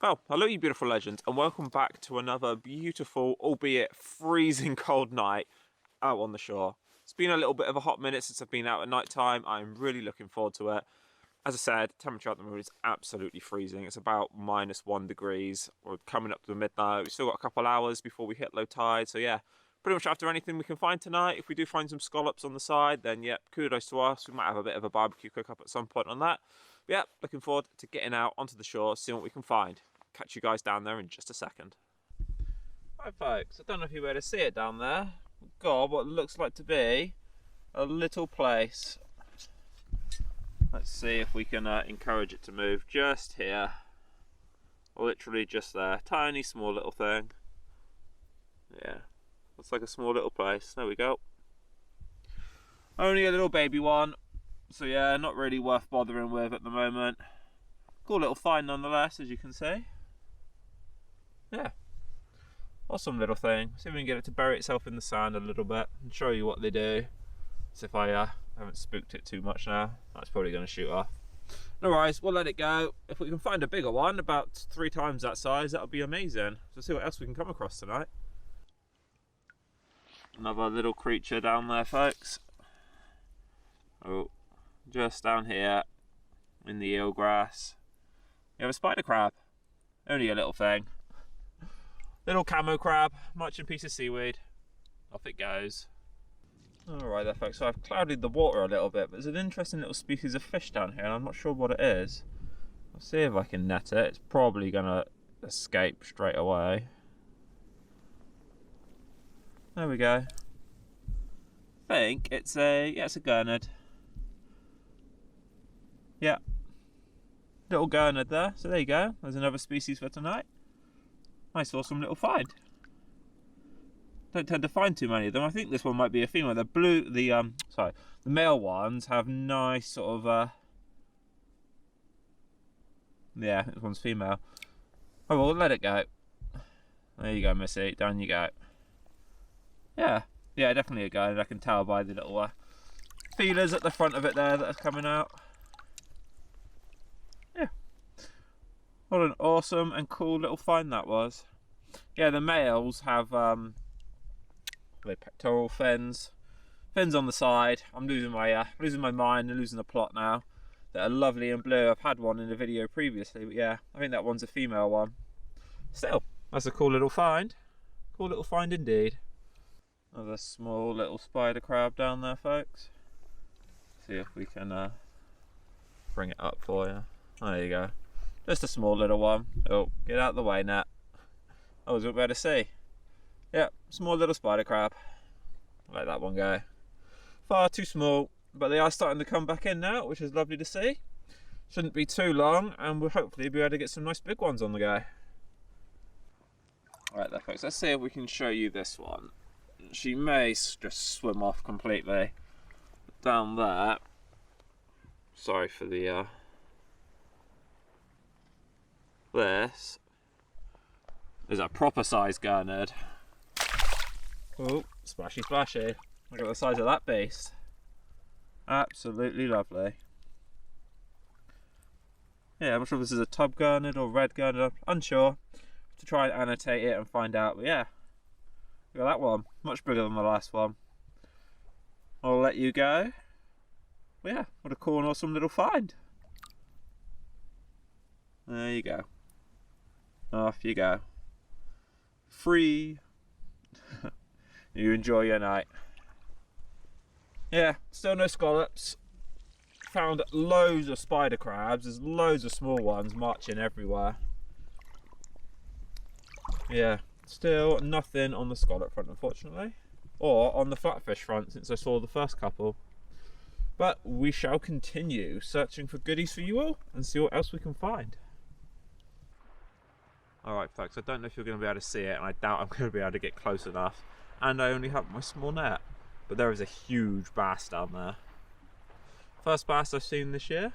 Well, hello you beautiful legends, and welcome back to another beautiful, albeit freezing cold night out on the shore. It's been a little bit of a hot minute since I've been out at night time. I'm really looking forward to it. As I said, temperature at the moment is absolutely freezing. It's about -1 degrees. We're coming up to midnight. We've still got a couple hours before we hit low tide. So yeah, pretty much after anything we can find tonight. If we do find some scallops on the side, then yeah, kudos to us. We might have a bit of a barbecue cook up at some point on that. But yeah, looking forward to getting out onto the shore, seeing what we can find. Catch you guys down there in just a second. Right folks, I don't know if you're able to see it down there. We've got what looks like to be a little place. Let's see if we can encourage it to move just here. Literally just there. Tiny small little thing. Yeah, looks like a small little place. There we go. Only a little baby one. So yeah, not really worth bothering with at the moment. Cool little find nonetheless, as you can see. Yeah, awesome little thing. See if we can get it to bury itself in the sand a little bit and show you what they do. See if I haven't spooked it too much now. That's probably going to shoot off. No worries, we'll let it go. If we can find a bigger one, about 3 times that size, that'll be amazing. So see what else we can come across tonight. Another little creature down there, folks. Oh, just down here in the eelgrass. We have a spider crab. Only a little thing. Little camo crab, munching piece of seaweed. Off it goes. Alright there folks, so I've clouded the water a little bit, but there's an interesting little species of fish down here and I'm not sure what it is. I'll see if I can net it. It's probably gonna escape straight away. There we go. I think it's it's a gurnard. Yeah. Little gurnard there, so there you go. There's another species for tonight. Nice awesome little find. Don't tend to find too many of them. I think this one might be a female. The the male ones have nice sort of yeah, this one's female. Oh well, let it go. There you go, Missy, down you go. Yeah, definitely a gurnard. I can tell by the little feelers at the front of it there that are coming out. What an awesome and cool little find that was. Yeah, the males have pectoral fins on the side. I'm losing my mind and losing the plot now. That are lovely and blue. I've had one in a video previously, but yeah, I think that one's a female one. Still, that's a cool little find. Cool little find indeed. Another small little spider crab down there, folks. See if we can bring it up for you. There you go. Just a small little one. Oh, get out of the way, Nat. I wasn't able to see. Yep, small little spider crab. Let that one go. Far too small, but they are starting to come back in now, which is lovely to see. Shouldn't be too long, and we'll hopefully be able to get some nice big ones on the go. Alright there, folks, let's see if we can show you this one. She may just swim off completely. Down there. Sorry for the this is a proper size gurnard. Oh, splashy splashy. Look at the size of that beast. Absolutely lovely. Yeah, I'm not sure if this is a tub gurnard or red gurnard, unsure. To try and annotate it and find out, but yeah. Look at that one, much bigger than the last one. I'll let you go. But yeah, what a cool and awesome little find. There you go. Off you go. Free. You enjoy your night. Yeah, still no scallops. Found loads of spider crabs. There's loads of small ones marching everywhere. Yeah, still nothing on the scallop front, unfortunately. Or on the flatfish front, since I saw the first couple. But we shall continue searching for goodies for you all and see what else we can find. Alright folks, I don't know if you're going to be able to see it, and I doubt I'm going to be able to get close enough. And I only have my small net. But there is a huge bass down there. First bass I've seen this year.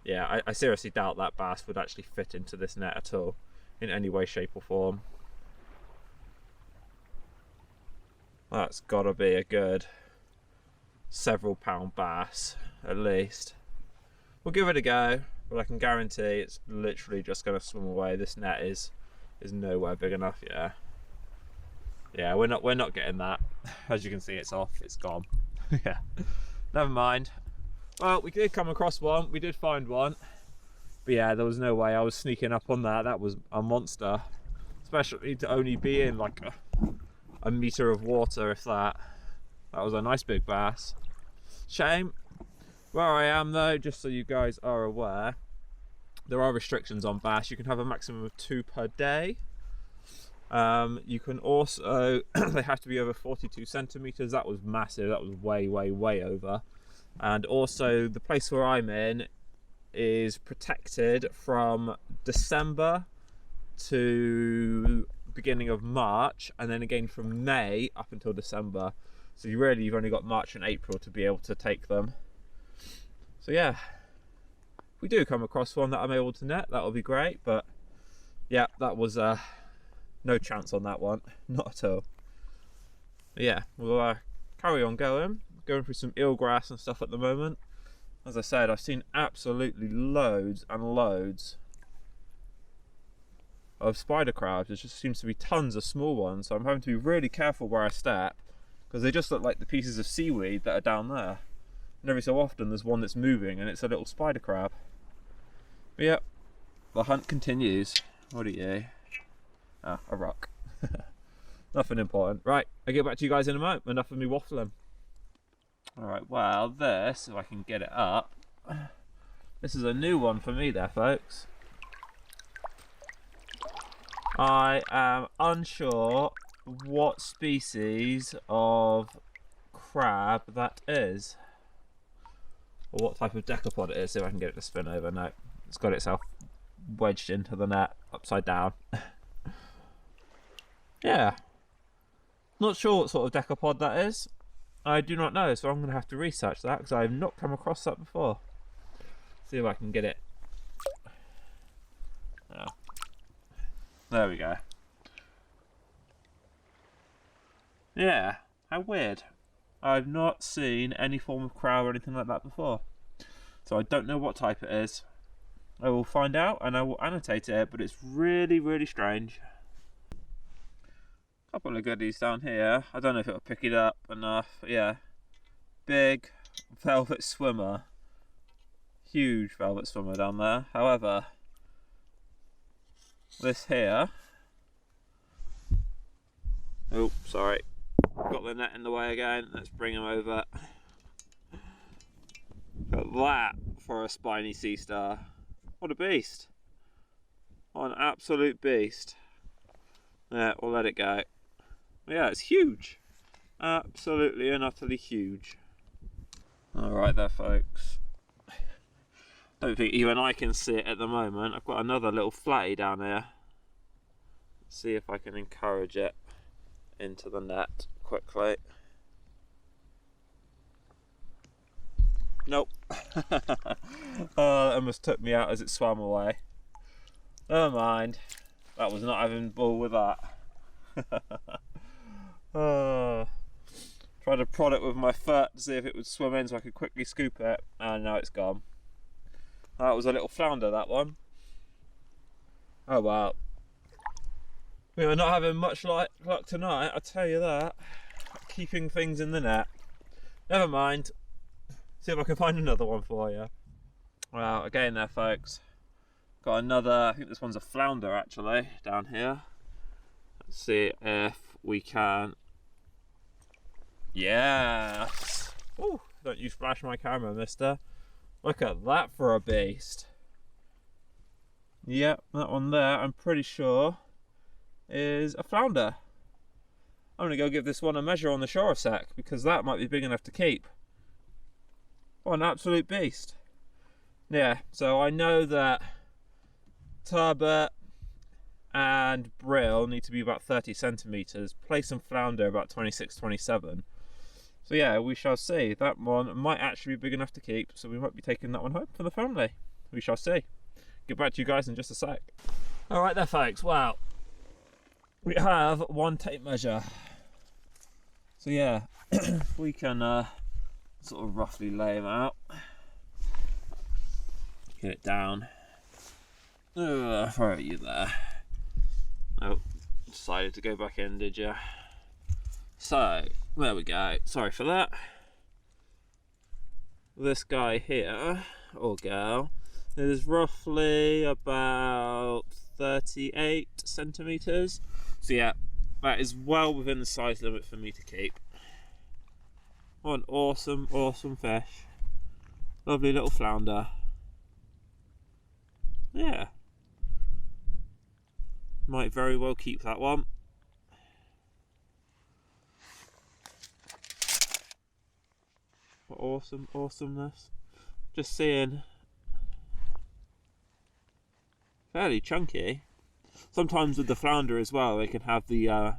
Yeah, I seriously doubt that bass would actually fit into this net at all. In any way, shape or form. That's got to be a good several pound bass, at least. We'll give it a go. but I can guarantee it's literally just going to swim away. This net is nowhere big enough. Yeah, we're not getting that. As you can see, it's off, it's gone. Yeah, never mind. Well, we did come across one, we did find one, but yeah, there was no way I was sneaking up on that. That was a monster, especially to only be in like a metre of water, if that. That was a nice big bass. Shame. Where I am though, just so you guys are aware, there are restrictions on bass. You can have a maximum of 2 per day. You can also, they have to be over 42 centimetres. That was massive, that was way over. And also the place where I'm in is protected from December to beginning of March, and then again from May up until December. So you've only got March and April to be able to take them. So yeah, if we do come across one that I'm able to net, that'll be great. But yeah, that was no chance on that one, not at all. But yeah, we'll carry on going through some eelgrass and stuff at the moment. As I said, I've seen absolutely loads and loads of spider crabs. There just seems to be tons of small ones, so I'm having to be really careful where I step, because they just look like the pieces of seaweed that are down there. And every so often there's one that's moving and it's a little spider crab. But yeah, the hunt continues. What are you? Ah, a rock. Nothing important. Right, I'll get back to you guys in a moment. Enough of me waffling. Alright, well, this, if I can get it up, this is a new one for me there, folks. I am unsure what species of crab that is, or what type of decapod it is. See if I can get it to spin over. No, it's got itself wedged into the net upside down. Yeah, not sure what sort of decapod that is. I do not know, so I'm going to have to research that, because I have not come across that before. See if I can get it. Oh. There we go. Yeah, how weird. I've not seen any form of crab or anything like that before, so I don't know what type it is. I will find out and I will annotate it, but it's really strange. Couple of goodies down here. I don't know if it'll pick it up enough, but yeah. Big velvet swimmer. Huge velvet swimmer down there. However, this here... Oh, sorry. Got the net in the way again. Let's bring him over. Got that for a spiny sea star. What a beast. What an absolute beast. Yeah, we'll let it go. Yeah, it's huge. Absolutely and utterly huge. Alright there, folks. Don't think even I can see it at the moment. I've got another little flatty down here. Let's see if I can encourage it into the net quickly. Nope. Oh, that almost took me out as it swam away. Never mind. That was not having ball with that. Tried to prod it with my foot to see if it would swim in so I could quickly scoop it, and now it's gone. That was a little flounder, that one. Oh well. We are not having much luck tonight, I'll tell you that. Keeping things in the net. Never mind. See if I can find another one for you. Well, again there, folks. Got another, I think this one's a flounder actually, down here. Let's see if we can. Yes! Ooh, don't you flash my camera, mister. Look at that for a beast. Yep, that one there, I'm pretty sure, is a flounder. I'm going to go give this one a measure on the shore a sec, because that might be big enough to keep. What an absolute beast. Yeah, so I know that turbot and brill need to be about 30 centimetres, place and flounder about 26-27. So yeah, we shall see. That one might actually be big enough to keep, so we might be taking that one home for the family. We shall see. Get back to you guys in just a sec. Alright there, folks, well, we have one tape measure. So yeah, we can sort of roughly lay them out. get it down. Throw you there. Oh, decided to go back in, did you? So, there we go. Sorry for that. This guy here, or girl, is roughly about 38 centimetres. So yeah, that is well within the size limit for me to keep. What an awesome, awesome fish. Lovely little flounder. Yeah. Might very well keep that one. What awesome awesomeness. Just seeing. Fairly chunky. Sometimes with the flounder as well, they can have the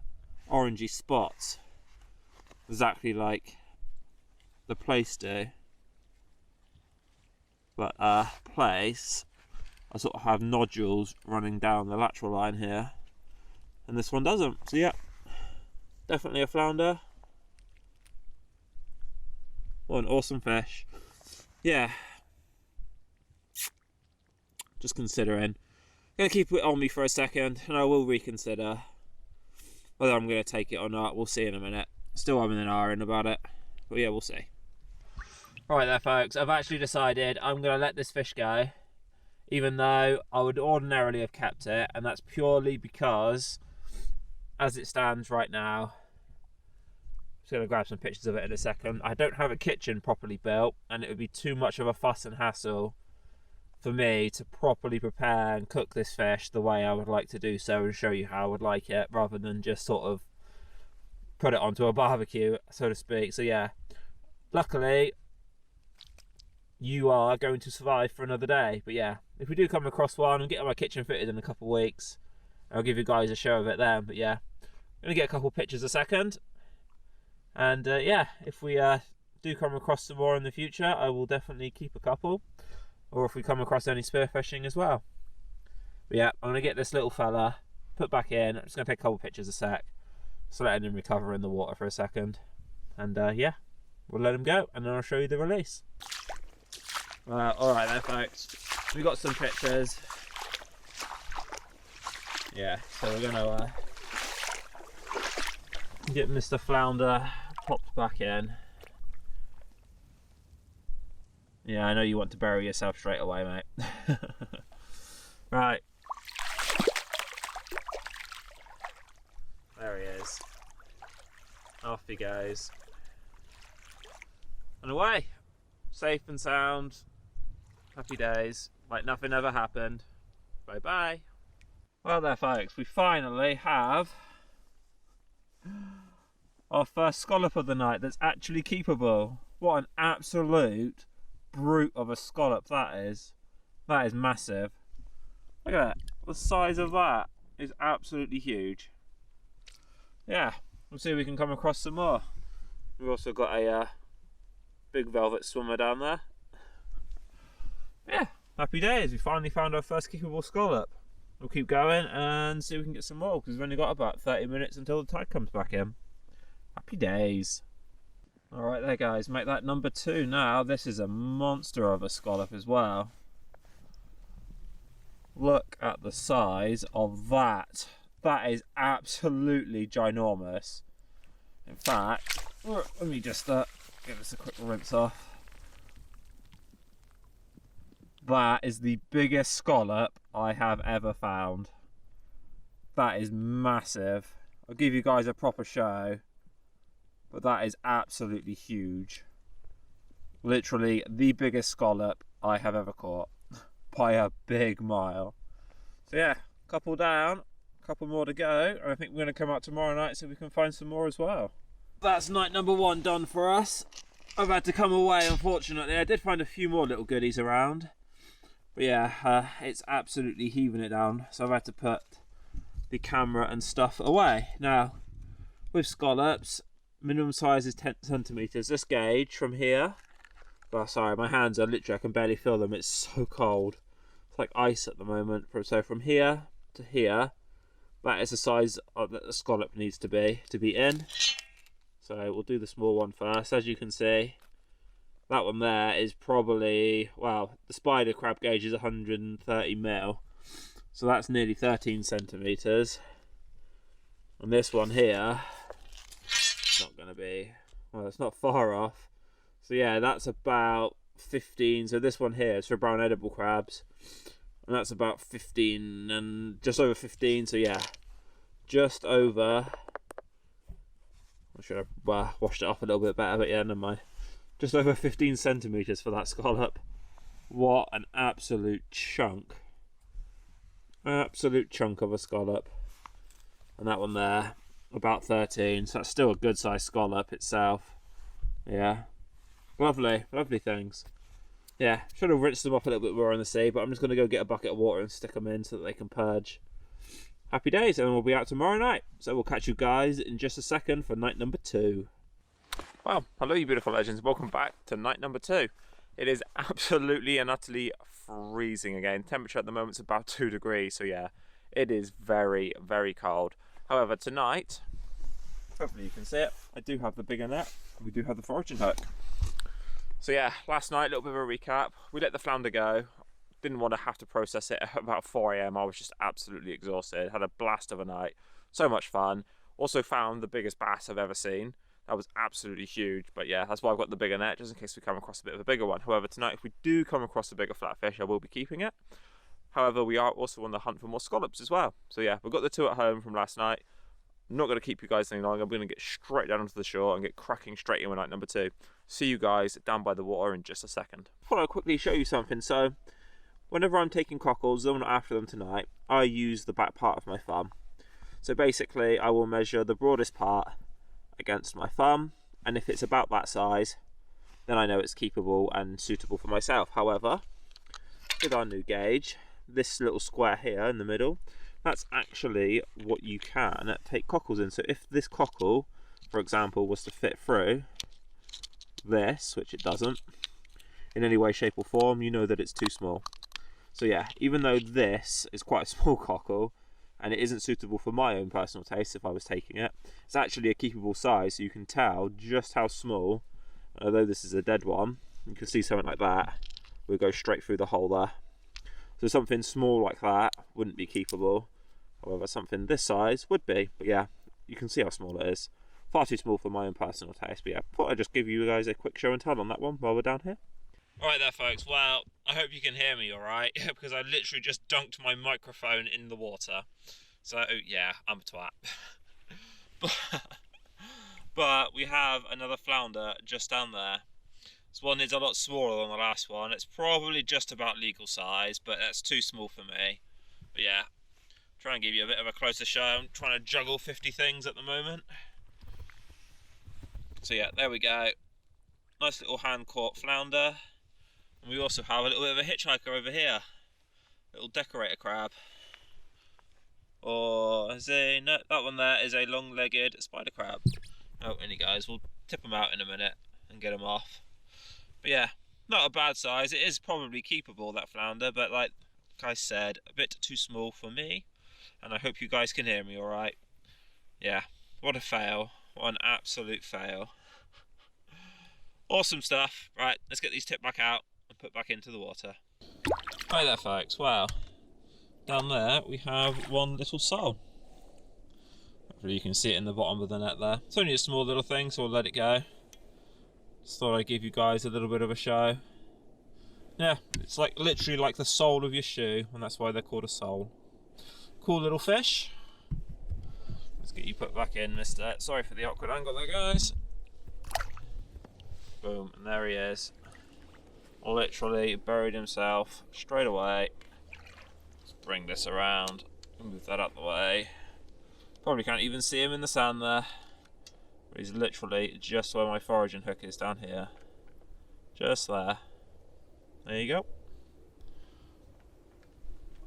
orangey spots. Exactly like the place do. But place, I sort of have nodules running down the lateral line here. And this one doesn't. So yeah, definitely a flounder. What an awesome fish. Yeah. Just considering. Gonna keep it on me for a second and I will reconsider whether I'm gonna take it or not. We'll see in a minute. Still having an hour in about it. But yeah, we'll see. Right there folks, I've actually decided I'm gonna let this fish go. Even though I would ordinarily have kept it, and that's purely because as it stands right now, just going to grab some pictures of it in a second. I don't have a kitchen properly built and it would be too much of a fuss and hassle for me to properly prepare and cook this fish the way I would like to do so and show you how I would like it, rather than just sort of put it onto a barbecue, so to speak. So yeah, luckily you are going to survive for another day. But yeah, if we do come across one and get my kitchen fitted in a couple of weeks, I'll give you guys a show of it then. But yeah, I'm going to get a couple of pictures a second. And yeah, if we do come across some more in the future, I will definitely keep a couple. Or if we come across any spearfishing as well. But yeah, I'm going to get this little fella put back in. I'm just going to take a couple of pictures a sec. Just letting him recover in the water for a second. And yeah, we'll let him go and then I'll show you the release. Alright there folks, we got some pictures. Yeah, so we're going to get Mr. Flounder popped back in. Yeah, I know you want to bury yourself straight away, mate. Right. There he is. Off he goes. And away. Safe and sound. Happy days. Like nothing ever happened. Bye bye. Well there folks, we finally have our first scallop of the night that's actually keepable. What an absolute brute of a scallop that is. That is massive. Look at that. The size of that is absolutely huge. Yeah, we'll see if we can come across some more. We've also got a big velvet swimmer down there. Yeah, happy days. We finally found our first keepable scallop. We'll keep going and see if we can get some more, because we've only got about 30 minutes until the tide comes back in. Happy days. Alright there guys, make that number 2 now. This is a monster of a scallop as well. Look at the size of that. That is absolutely ginormous. In fact, let me just give this a quick rinse off. That is the biggest scallop I have ever found. That is massive. I'll give you guys a proper show. But that is absolutely huge. Literally the biggest scallop I have ever caught. By a big mile. So yeah, couple down, couple more to go. And I think we're going to come out tomorrow night so we can find some more as well. That's night number 1 done for us. I've had to come away, unfortunately. I did find a few more little goodies around. But yeah, it's absolutely heaving it down. So I've had to put the camera and stuff away. Now, with scallops, minimum size is 10 centimetres. This gauge from here, oh sorry, my hands are literally, I can barely feel them. It's so cold. It's like ice at the moment. So from here to here, that is the size that the scallop needs to be in. So we'll do the small one first. As you can see, That one there is probably, well, the spider crab gauge is 130 mil, so that's nearly 13 centimetres. And this one here, it's not going to be, well, it's not far off. So yeah, that's about 15. So this one here is for brown edible crabs, and that's about 15 and just over 15. So yeah, just over. I should have washed it off a little bit better, but yeah, never mind. Just over 15 centimetres for that scallop. What an absolute chunk. Absolute chunk of a scallop. And that one there, about 13. So that's still a good sized scallop itself. Yeah. Lovely, lovely things. Yeah, should have rinsed them off a little bit more in the sea, but I'm just going to go get a bucket of water and stick them in so that they can purge. Happy days, and we'll be out tomorrow night. So we'll catch you guys in just a second for night number 2. Well, hello you beautiful legends, welcome back to night number 2. It is absolutely and utterly freezing again. Temperature at the moment is about 2 degrees, so yeah, it is very, very cold. However, tonight, hopefully you can see it, I do have the bigger net, and we do have the foraging hook. So yeah, last night, a little bit of a recap. We let the flounder go. Didn't want to have to process it at about 4 AM. I was just absolutely exhausted. Had a blast of a night. So much fun. Also found the biggest bass I've ever seen. That was absolutely huge. But yeah, that's why I've got the bigger net, just in case we come across a bit of a bigger one. However, tonight, if we do come across a bigger flatfish, I will be keeping it. However, we are also on the hunt for more scallops as well. So yeah, we've got the 2 at home from last night. I'm not going to keep you guys any longer. I'm going to get straight down onto the shore and get cracking straight in with night number 2. See you guys down by the water in just a second. I thought I'd quickly show you something. So, whenever I'm taking cockles, though I'm not after them tonight, I use the back part of my thumb. So basically, I will measure the broadest part against my thumb, and if it's about that size, then I know it's keepable and suitable for myself. However, with our new gauge, this little square here in the middle, that's actually what you can take cockles in. So if this cockle, for example, was to fit through this, which it doesn't, in any way, shape or form, you know that it's too small. So yeah, even though this is quite a small cockle, and it isn't suitable for my own personal taste if I was taking it, it's actually a keepable size, so you can tell just how small, although this is a dead one, you can see something like that, will go straight through the hole there. So something small like that wouldn't be keepable. However, something this size would be. But yeah, you can see how small it is. Far too small for my own personal taste. But yeah, thought I'd just give you guys a quick show and tell on that one while we're down here. Alright there folks, well, I hope you can hear me alright, because I literally just dunked my microphone in the water. So yeah, I'm a twat. But we have another flounder just down there. This one is a lot smaller than the last one. It's probably just about legal size, but that's too small for me. But yeah, try and give you a bit of a closer show. I'm trying to juggle 50 things at the moment. So yeah, there we go. Nice little hand-caught flounder. And we also have a little bit of a hitchhiker over here. Little decorator crab. Or is a, no, that one there is a long-legged spider crab. Oh, and you guys, we'll tip them out in a minute and get them off. But yeah, not a bad size. It is probably keepable, that flounder, but like I said, a bit too small for me. And I hope you guys can hear me alright. Yeah, what a fail. What an absolute fail. Awesome stuff. Right, let's get these tipped back out and put back into the water. Hi there folks, well, down there we have one little sole. Hopefully you can see it in the bottom of the net there. It's only a small little thing, so we'll let it go. Just thought I'd give you guys a little bit of a show. Yeah, it's like literally like the sole of your shoe, and that's why they're called a sole. Cool little fish. Let's get you put back in, mister. Sorry for the awkward angle there, guys. Boom, and there he is. Literally buried himself straight away. Let's bring this around and move that out the way. Probably can't even see him in the sand there. But he's literally just where my foraging hook is down here. Just there. There you go.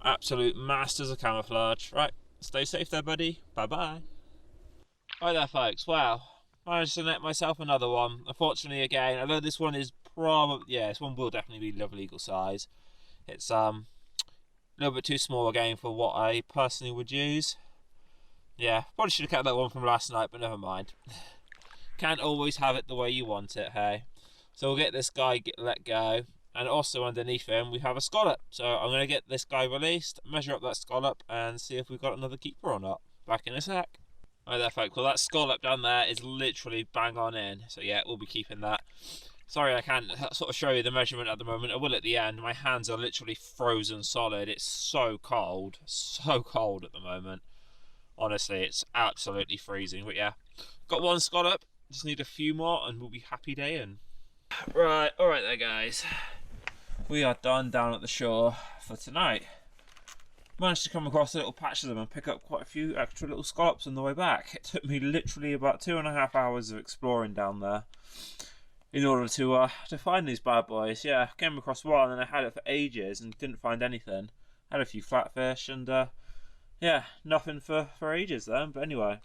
Absolute masters of camouflage. Right, stay safe there, buddy. Bye-bye. Hi there, folks. Wow. Managed to net myself another one. Unfortunately, again, although this one is probably, yeah, this one will definitely be of legal size. It's a little bit too small again for what I personally would use. Yeah, probably should have kept that one from last night, but never mind. Can't always have it the way you want it, hey? So we'll get this guy let go, and also underneath him we have a scallop. So I'm going to get this guy released, measure up that scallop, and see if we've got another keeper or not. Back in a sec. Right there, folks. Well, that scallop down there is literally bang on in. So yeah, we'll be keeping that. Sorry, I can't sort of show you the measurement at the moment. I will at the end. My hands are literally frozen solid. It's so cold at the moment. Honestly, it's absolutely freezing. But yeah, got one scallop. Just need a few more, and we'll be happy day in. Right, all right there, guys. We are done down at the shore for tonight. Managed to come across a little patch of them and pick up quite a few extra little scallops on the way back. It took me literally about 2.5 hours of exploring down there in order to find these bad boys. Yeah, came across one and I had it for ages and didn't find anything. Had a few flatfish and yeah, nothing for ages then. But anyway,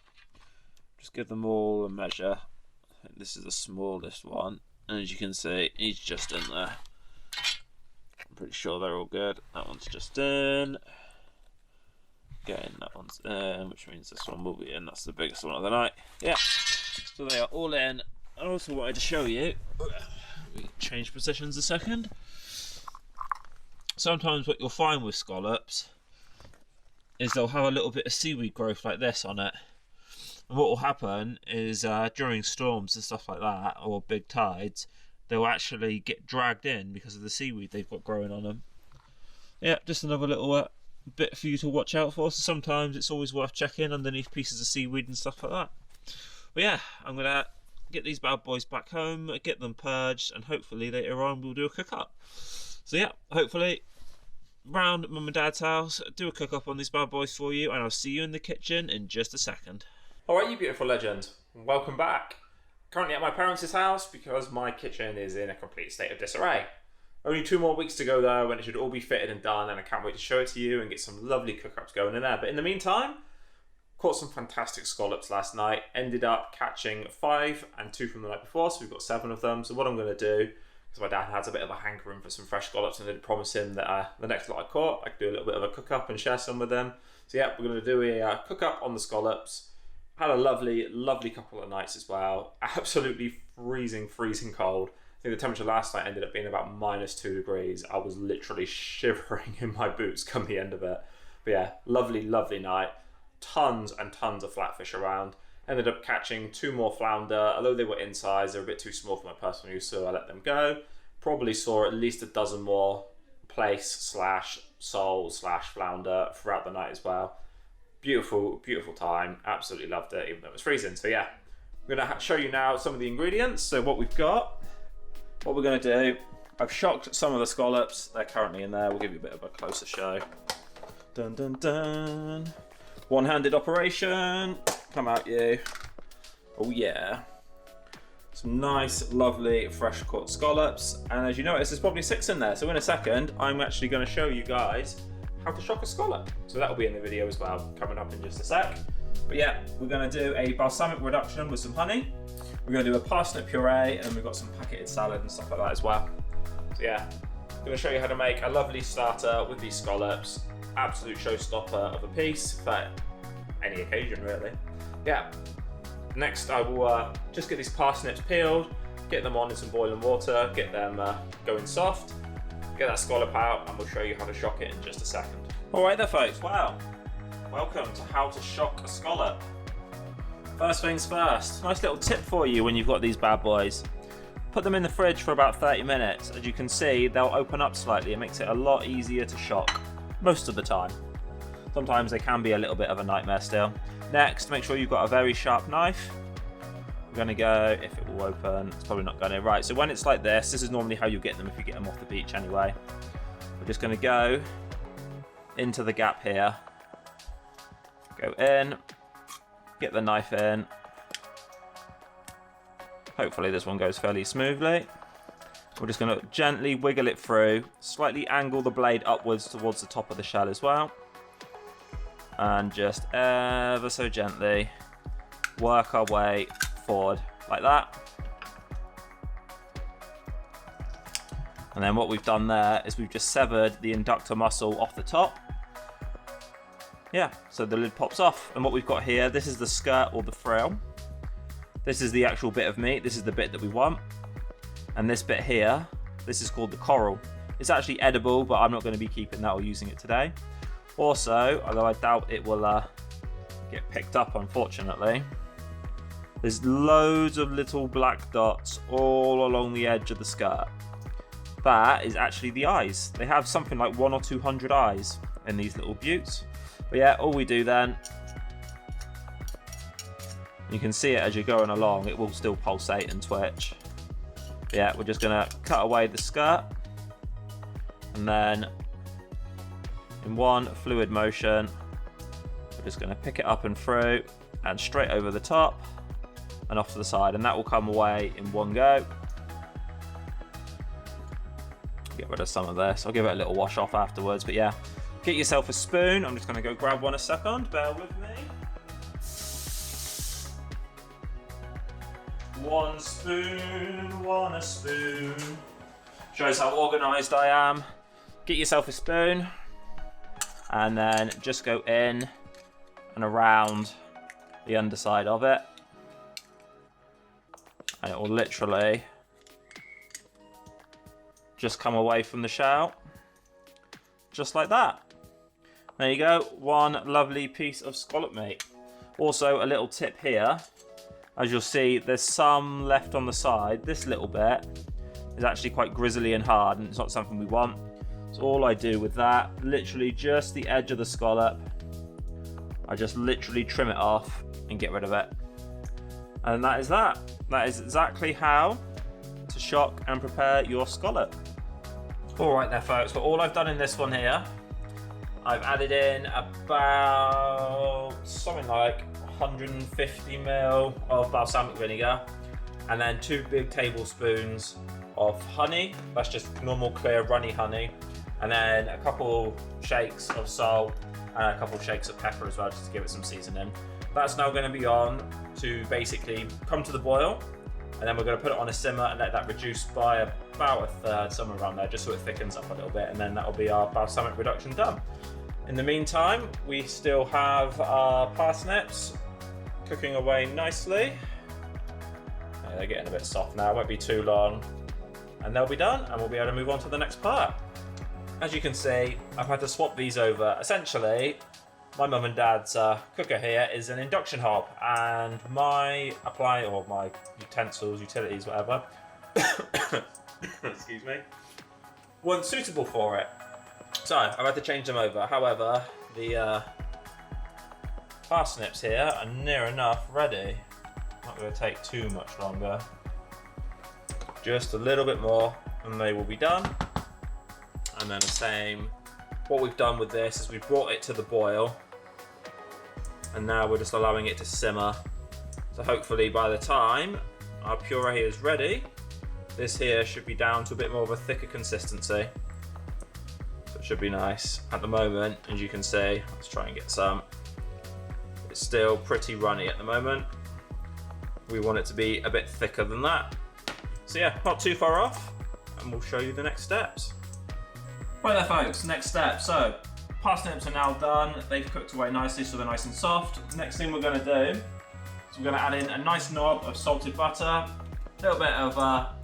just give them all a measure. I think this is the smallest one, and as you can see, he's just in there. I'm pretty sure they're all good. That one's just in. Again, that one's in, which means this one will be in. That's the biggest one of the night. Yeah, so they are all in. I also wanted to show you, we change positions a second. Sometimes what you'll find with scallops is they'll have a little bit of seaweed growth like this on it. And what will happen is during storms and stuff like that, or big tides, they'll actually get dragged in because of the seaweed they've got growing on them. Yeah, just another little bit for you to watch out for. So sometimes it's always worth checking underneath pieces of seaweed and stuff like that. But yeah, I'm going to get these bad boys back home, get them purged, and hopefully later on we'll do a cook up. So yeah, hopefully round mum and dad's house, do a cook up on these bad boys for you, and I'll see you in the kitchen in just a second. Alright, you beautiful legend, welcome back. Currently at my parents' house because my kitchen is in a complete state of disarray. Only 2 more weeks to go there when it should all be fitted and done, and I can't wait to show it to you and get some lovely cook-ups going in there. But in the meantime, caught some fantastic scallops last night. Ended up catching 5 and 2 from the night before, so we've got 7 of them. So what I'm going to do, because my dad has a bit of a hankering for some fresh scallops, and I did promise him that the next lot I caught, I could do a little bit of a cook-up and share some with them. So yeah, we're going to do a cook-up on the scallops. Had a lovely, lovely couple of nights as well. Absolutely freezing cold. I think the temperature last night ended up being about -2 degrees. I was literally shivering in my boots come the end of it. But yeah, lovely, lovely night. Tons and tons of flatfish around. Ended up catching 2 more flounder. Although they were in size, they were a bit too small for my personal use, so I let them go. Probably saw at least a dozen more plaice / sole / flounder throughout the night as well. Beautiful, beautiful time. Absolutely loved it, even though it was freezing. So yeah, I'm going to show you now some of the ingredients. So what we've got, what we're going to do, I've shocked some of the scallops. They're currently in there. We'll give you a bit of a closer show. Dun, dun, dun. One-handed operation. Come out you. Oh yeah. Some nice, lovely, fresh caught scallops. And as you notice, there's probably 6 in there. So in a second, I'm actually going to show you guys how to shock a scallop. So that will be in the video as well, coming up in just a sec. But yeah, we're going to do a balsamic reduction with some honey. We're going to do a parsnip puree, and then we've got some packeted salad and stuff like that as well. So yeah, I'm going to show you how to make a lovely starter with these scallops. Absolute showstopper of a piece for any occasion really. Yeah. Next I will just get these parsnips peeled, get them on in some boiling water, get them going soft, get that scallop out, and we'll show you how to shock it in just a second. Alright there folks, wow. Welcome to how to shock a scallop. First things first, nice little tip for you when you've got these bad boys. Put them in the fridge for about 30 minutes. As you can see, they'll open up slightly. It makes it a lot easier to shock, most of the time. Sometimes they can be a little bit of a nightmare still. Next, make sure you've got a very sharp knife. We're going to go, if it will open, it's probably not going to. Right, so when it's like this is normally how you get them if you get them off the beach anyway. We're just going to go into the gap here. Go in, get the knife in. Hopefully this one goes fairly smoothly. We're just going to gently wiggle it through, slightly angle the blade upwards towards the top of the shell as well. And just ever so gently work our way forward like that. And then what we've done there is we've just severed the inductor muscle off the top. Yeah, so the lid pops off. And what we've got here, this is the skirt or the frill. This is the actual bit of meat. This is the bit that we want. And this bit here, this is called the coral. It's actually edible, but I'm not going to be keeping that or using it today. Also, although I doubt it will get picked up, unfortunately, there's loads of little black dots all along the edge of the skirt. That is actually the eyes. They have something like 100 or 200 eyes in these little buttes. But yeah, all we do then, you can see it as you're going along, it will still pulsate and twitch. But yeah, we're just gonna cut away the skirt, and then in one fluid motion, we're just gonna pick it up and through, and straight over the top, and off to the side, and that will come away in one go. Get rid of some of this. I'll give it a little wash off afterwards, but yeah. Get yourself a spoon. I'm just going to go grab one a second. Bear with me. One spoon, one a spoon. Shows how organised I am. Get yourself a spoon, and then just go in and around the underside of it. And it will literally just come away from the shell, just like that. There you go, one lovely piece of scallop meat. Also, a little tip here, as you'll see, there's some left on the side. This little bit is actually quite grizzly and hard, and it's not something we want. So all I do with that, literally just the edge of the scallop, I just literally trim it off and get rid of it. And that is that. That is exactly how to shock and prepare your scallop. Alright there folks, but all I've done in this one here, I've added in about something like 150 ml of balsamic vinegar, and then 2 big tablespoons of honey. That's just normal clear runny honey, and then a couple shakes of salt and a couple shakes of pepper as well, just to give it some seasoning. That's now going to be on to basically come to the boil, and then we're going to put it on a simmer and let that reduce by about a third, somewhere around there, just so it thickens up a little bit, and then that'll be our balsamic reduction done. In the meantime, we still have our parsnips cooking away nicely. Yeah, they're getting a bit soft now, it won't be too long, and they'll be done, and we'll be able to move on to the next part. As you can see, I've had to swap these over. Essentially, my mum and dad's cooker here is an induction hob, and my utilities, whatever, excuse me, weren't suitable for it. So I've had to change them over. However, the parsnips here are near enough ready. Not going to take too much longer. Just a little bit more and they will be done. And then the same, what we've done with this is we've brought it to the boil, and now we're just allowing it to simmer. So hopefully by the time our puree is ready, this here should be down to a bit more of a thicker consistency. So it should be nice. At the moment, as you can see, let's try and get some. It's still pretty runny at the moment. We want it to be a bit thicker than that. So yeah, not too far off, and we'll show you the next steps. Right there folks, next step. So parsnips are now done. They've cooked away nicely, so they're nice and soft. Next thing we're going to do is we're going to add in a nice knob of salted butter, a little bit of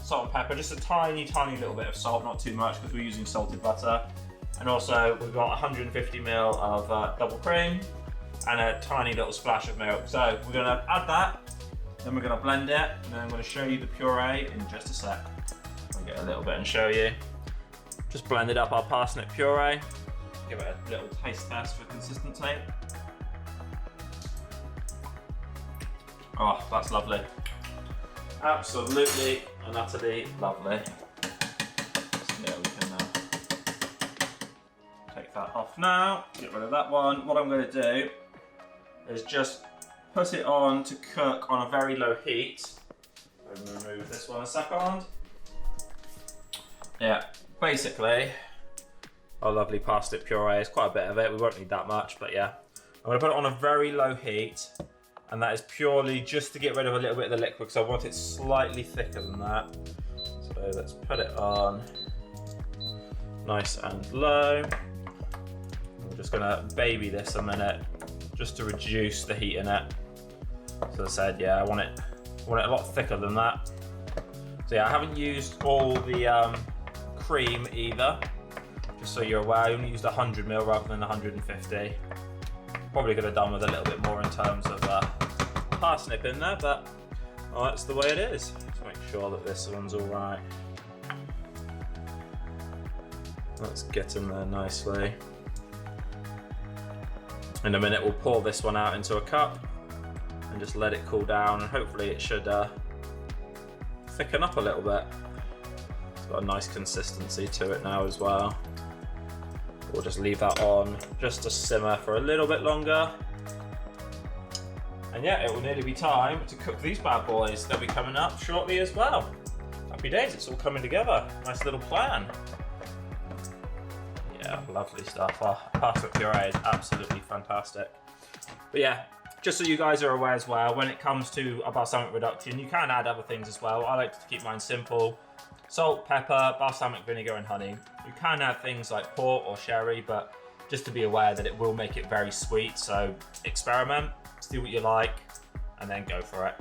salt and pepper, just a tiny little bit of salt, not too much because we're using salted butter. And also we've got 150 ml of double cream and a tiny little splash of milk. So we're going to add that, then we're going to blend it, and then I'm going to show you the puree in just a sec. I'll get a little bit and show you. Just blended up our parsnip puree. Give it a little taste test for consistency. Oh, that's lovely. Absolutely and utterly lovely. So yeah, we can take that off now. Get rid of that one. What I'm going to do is just put it on to cook on a very low heat. I'm going to remove this one a second. Yeah, basically, our lovely parsnip puree is quite a bit of it. We won't need that much, but yeah. I'm going to put it on a very low heat, and that is purely just to get rid of a little bit of the liquid, because I want it slightly thicker than that. So let's put it on nice and low. We're just going to baby this a minute, just to reduce the heat in it. So as I said, yeah, I want it a lot thicker than that. So yeah, I haven't used all the cream either. Just so you're aware, I only used 100 ml rather than 150. Probably could have done with a little bit more in terms of parsnip in there, but that's the way it is. Just make sure that this one's all right. Let's get in there nicely. In a minute, we'll pour this one out into a cup and just let it cool down, and hopefully it should thicken up a little bit. It's got a nice consistency to it now as well. We'll just leave that on just to simmer for a little bit longer. And yeah, it will nearly be time to cook these bad boys. They'll be coming up shortly as well. Happy days, it's all coming together. Nice little plan. Yeah, lovely stuff. Parsnip puree is absolutely fantastic. But yeah, just so you guys are aware as well, when it comes to a balsamic reduction, you can add other things as well. I like to keep mine simple. Salt, pepper, balsamic vinegar and honey. You can add things like port or sherry, but just to be aware that it will make it very sweet. So experiment, see what you like, and then go for it.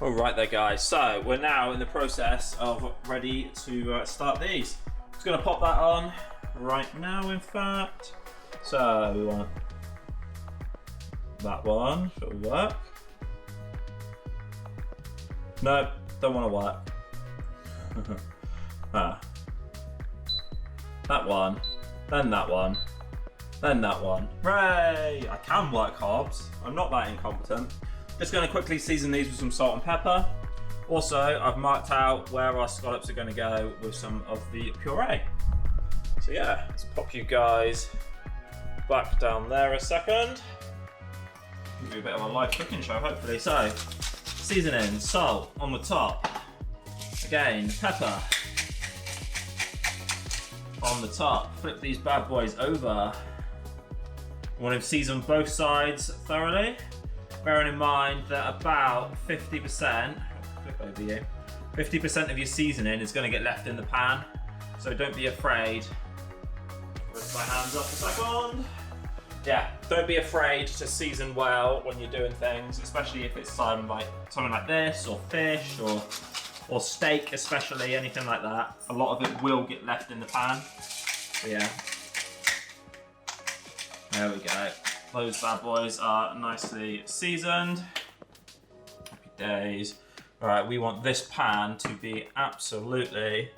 All right there guys, so we're now in the process of ready to start these. Just gonna pop that on right now in fact. So we want that one, should we work? No, don't want to work. That one, then that one, then that one. Hooray! I can work Hobbs. I'm not that incompetent. Just going to quickly season these with some salt and pepper. Also, I've marked out where our scallops are going to go with some of the puree. So yeah, let's pop you guys back down there a second. Give you a bit of a live cooking show, hopefully. So, seasoning, salt on the top. Again, pepper on the top. Flip these bad boys over. You want to season both sides thoroughly. Bearing in mind that about 50%, flip over you, 50% of your seasoning is going to get left in the pan. So don't be afraid. Lift my hands up a second. Yeah, don't be afraid to season well when you're doing things, especially if it's something like this, or fish, or steak especially, anything like that. A lot of it will get left in the pan. So yeah, there we go. Those bad boys are nicely seasoned. Happy days. All right, we want this pan to be absolutely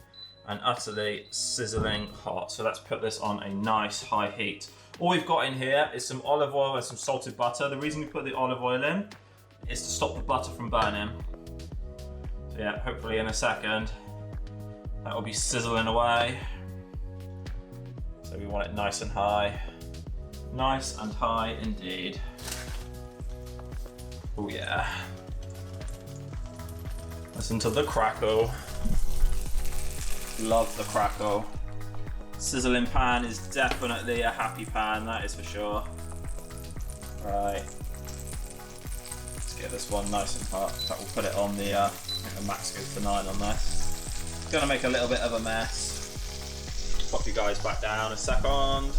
and utterly sizzling hot. So let's put this on a nice high heat. All we've got in here is some olive oil and some salted butter. The reason we put the olive oil in is to stop the butter from burning. So yeah, hopefully in a second, that will be sizzling away. So we want it nice and high. Nice and high indeed. Oh yeah. Listen to the crackle. Love the crackle. Sizzling pan is definitely a happy pan, that is for sure. Right. Let's get this one nice and hot. That will put it on the, I think the max goes to 9 on this. Gonna make a little bit of a mess. Pop you guys back down a second.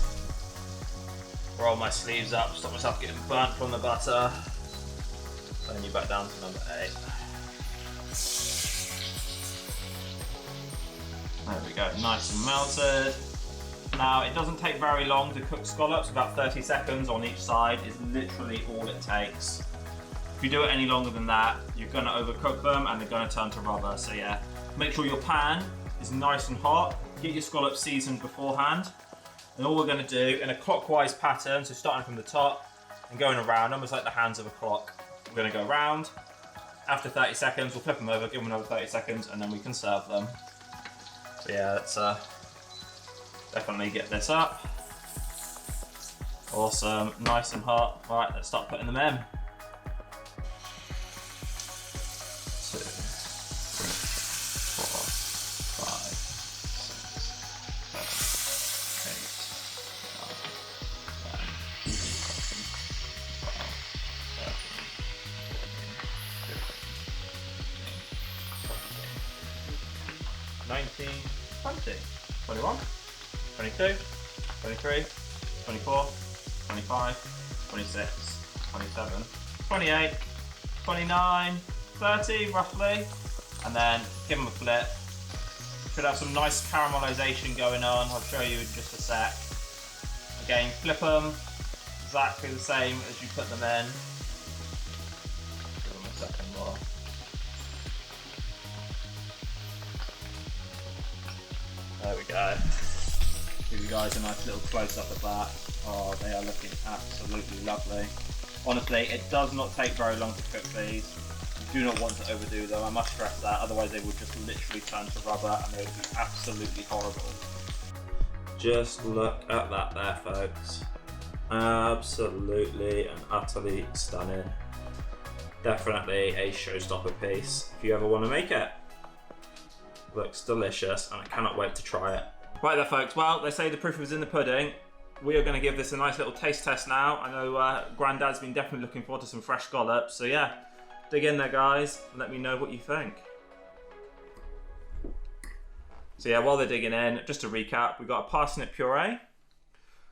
Roll my sleeves up, stop myself getting burnt from the butter. Turn you back down to number 8. There we go, nice and melted. Now, it doesn't take very long to cook scallops, about 30 seconds on each side is literally all it takes. If you do it any longer than that, you're gonna overcook them and they're gonna turn to rubber. So yeah, make sure your pan is nice and hot. Get your scallops seasoned beforehand. And all we're gonna do in a clockwise pattern, so starting from the top and going around, almost like the hands of a clock. We're gonna go around. After 30 seconds, we'll flip them over, give them another 30 seconds, and then we can serve them. So yeah, let's definitely get this up. Awesome, nice and hot. All right, let's start putting them in. 2, 3, 4, 5, 19, 20, 21, 22, 23, 24, 25, 26, 27, 28, 29, 30 roughly, and then give them a flip. Should have some nice caramelization going on. I'll show you in just a sec. Again, flip them exactly the same as you put them in. Give them a second more. There we go. Give you guys a nice little close up of that. Oh, they are looking absolutely lovely. Honestly, it does not take very long to cook these. You do not want to overdo them, I must stress that, otherwise they would just literally turn to rubber and they would be absolutely horrible. Just look at that there, folks. Absolutely and utterly stunning. Definitely a showstopper piece if you ever want to make it. Looks delicious and I cannot wait to try it. Right there, folks, well, they say the proof is in the pudding. We are going to give this a nice little taste test now. I know Grandad's been definitely looking forward to some fresh scallops, so yeah, dig in there, guys, and let me know what you think. So yeah, while they're digging in, just to recap, we've got a parsnip puree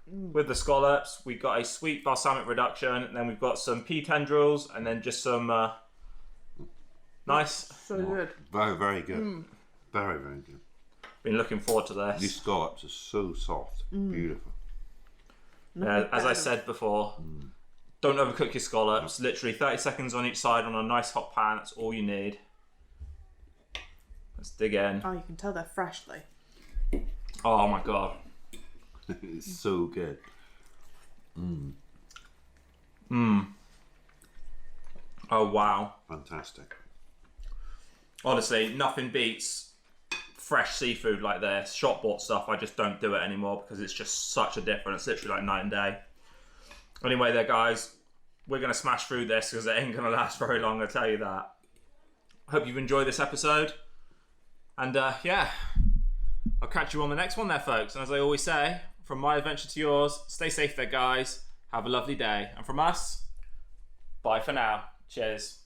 with the scallops. We've got a sweet balsamic reduction, and then we've got some pea tendrils, and then just some nice. So good. Very, very good. Very, very good. Been looking forward to this. These scallops are so soft. Beautiful. As I said before, don't overcook your scallops. Literally 30 seconds on each side on a nice hot pan. That's all you need. Let's dig in. Oh, you can tell they're fresh though. Oh my god. It's so good. Oh wow. Fantastic. Honestly, nothing beats fresh seafood like this. Shop bought stuff, I just don't do it anymore because it's just such a difference. It's literally like night and day. Anyway there, guys, we're going to smash through this because it ain't going to last very long, I'll tell you that. Hope you've enjoyed this episode. And yeah, I'll catch you on the next one there, folks. And as I always say, from my adventure to yours, stay safe there, guys. Have a lovely day. And from us, bye for now. Cheers.